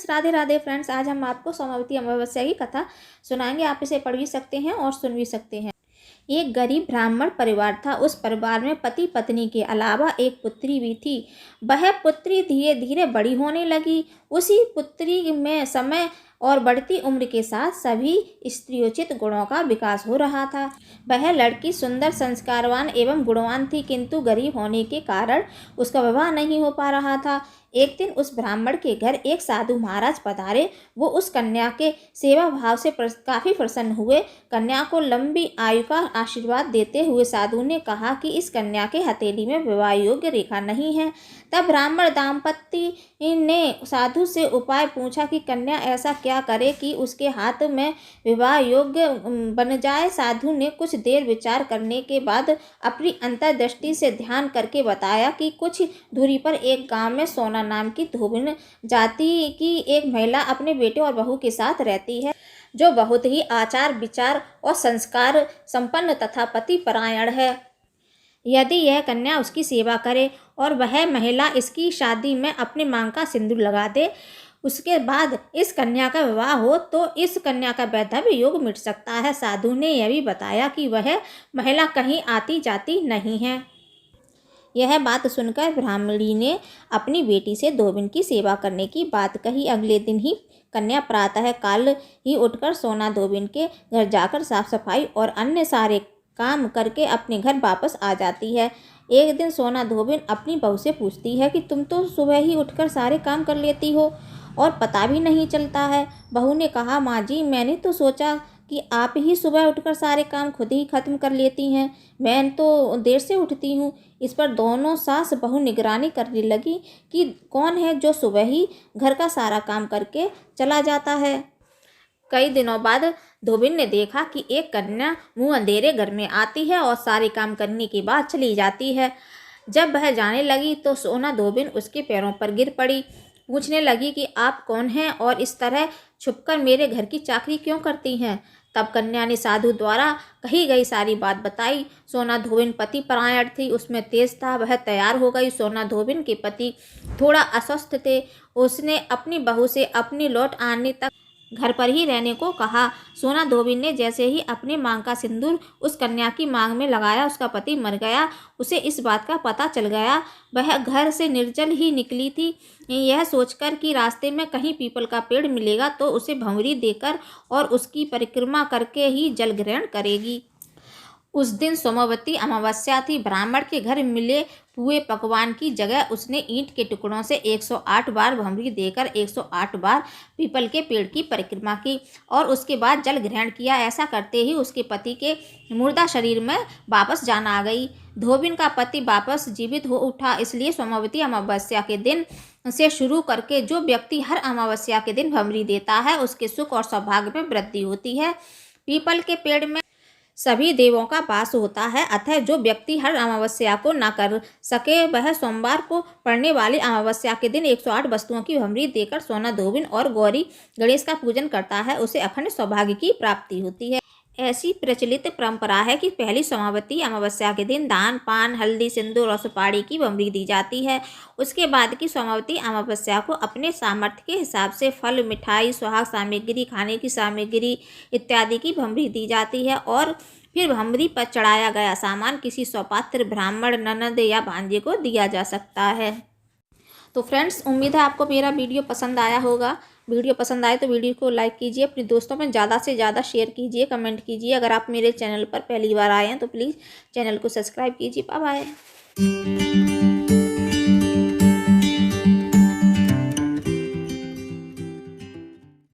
Radhe Radhe friends. आज हम आपको सोमावती अमावस्या की कथा सुनाएंगे। आप इसे पढ़ भी सकते हैं और सुन भी सकते हैं। एक गरीब ब्राह्मण परिवार था। उस परिवार में पति पत्नी के अलावा एक पुत्री भी थी। वह पुत्री धीरे धीरे बड़ी होने लगी। उसी पुत्री में समय और बढ़ती उम्र के साथ सभी स्त्रियोचित गुणों का विकास हो रहा था। वह लड़की सुंदर, संस्कारवान एवं गुणवान थी, किंतु गरीब होने के कारण उसका विवाह नहीं हो पा रहा था। एक दिन उस ब्राह्मण के घर एक साधु महाराज पधारे। वो उस कन्या के सेवा भाव से काफ़ी प्रसन्न हुए। कन्या को लंबी आयु का आशीर्वाद देते हुए साधु ने कहा कि इस कन्या के हथेली में विवाह योग्य रेखा नहीं है। तब ब्राह्मण दंपत्ति ने साधु से उपाय पूछा कि कन्या ऐसा क्या करे कि उसके हाथ में विवाह योग्य बन जाए। साधु ने कुछ देर विचार करने के बाद अपनी अंतर्दृष्टि से ध्यान करके बताया कि कुछ दूरी पर एक गांव में सोना नाम की धोबिन जाति की एक महिला अपने बेटे और बहू के साथ रहती है, जो बहुत ही आचार विचार और संस्कार संपन्न तथा पति परायण है। यदि यह कन्या उसकी सेवा करे और वह महिला इसकी शादी में अपने मांग का सिंदूर लगा दे, उसके बाद इस कन्या का विवाह हो तो इस कन्या का वैधव्य योग मिट सकता है। साधु ने यह भी बताया कि वह महिला कहीं आती जाती नहीं है। यह बात सुनकर ब्राह्मणी ने अपनी बेटी से धोबिन की सेवा करने की बात कही। अगले दिन ही कन्या प्रातः काल ही उठकर सोना धोबिन के घर जाकर साफ सफाई और अन्य सारे काम करके अपने घर वापस आ जाती है। एक दिन सोना धोबिन अपनी बहू से पूछती है कि तुम तो सुबह ही उठकर सारे काम कर लेती हो और पता भी नहीं चलता है। बहू ने कहा, माँ जी, मैंने तो सोचा कि आप ही सुबह उठकर सारे काम खुद ही खत्म कर लेती हैं। मैं तो देर से उठती हूँ। इस पर दोनों सास बहू निगरानी करने लगी कि कौन है जो सुबह ही घर का सारा काम करके चला जाता है। कई दिनों बाद धोबिन ने देखा कि एक कन्या मुंह अंधेरे घर में आती है और सारे काम करने के बाद चली जाती है। जब वह जाने लगी तो सोना धोबिन उसके पैरों पर गिर पड़ी। पूछने लगी कि आप कौन हैं और इस तरह छुपकर मेरे घर की चाकरी क्यों करती हैं। तब कन्या ने साधु द्वारा कही गई सारी बात बताई। सोना धोबिन पति परायण थी, उसमें तेज था। वह तैयार हो गई। सोना धोबिन के पति थोड़ा अस्वस्थ थे। उसने अपनी बहू से अपनी लौट आने तक घर पर ही रहने को कहा। सोना धोबिन ने जैसे ही अपने मांग का सिंदूर उस कन्या की मांग में लगाया, उसका पति मर गया। उसे इस बात का पता चल गया। वह घर से निर्जल ही निकली थी, यह सोचकर कि रास्ते में कहीं पीपल का पेड़ मिलेगा तो उसे भंवरी देकर और उसकी परिक्रमा करके ही जल ग्रहण करेगी। उस दिन सोमावती अमावस्या थी। ब्राह्मण के घर मिले पुए पकवान की जगह उसने ईंट के टुकड़ों से 108 बार भंवरी देकर 108 बार पीपल के पेड़ की परिक्रमा की और उसके बाद जल ग्रहण किया। ऐसा करते ही उसके पति के मुर्दा शरीर में वापस जान आ गई। धोबिन का पति वापस जीवित हो उठा। इसलिए सोमावती अमावस्या के दिन से शुरू करके जो व्यक्ति हर अमावस्या के दिन भंवरी देता है, उसके सुख और सौभाग्य में वृद्धि होती है। पीपल के पेड़ में सभी देवों का वास होता है, अतः जो व्यक्ति हर अमावस्या को न कर सके वह सोमवार को पड़ने वाली अमावस्या के दिन 108 वस्तुओं की भंवरी देकर सोना धोबिन और गौरी गणेश का पूजन करता है, उसे अखंड सौभाग्य की प्राप्ति होती है। ऐसी प्रचलित परंपरा है कि पहली सोमावती अमावस्या के दिन दान, पान, हल्दी, सिंदूर और सुपारी की भंवरी दी जाती है। उसके बाद की सोमावती अमावस्या को अपने सामर्थ्य के हिसाब से फल, मिठाई, सुहाग सामग्री, खाने की सामग्री इत्यादि की भंवरी दी जाती है और फिर भंवरी पर चढ़ाया गया सामान किसी सौपात्र, ब्राह्मण, ननद या भांजे को दिया जा सकता है। तो फ्रेंड्स, उम्मीद है आपको मेरा वीडियो पसंद आया होगा। वीडियो पसंद आए तो वीडियो को लाइक कीजिए, अपने दोस्तों में ज़्यादा से ज़्यादा शेयर कीजिए, कमेंट कीजिए। अगर आप मेरे चैनल पर पहली बार आए हैं तो प्लीज़ चैनल को सब्सक्राइब कीजिए। Bye bye.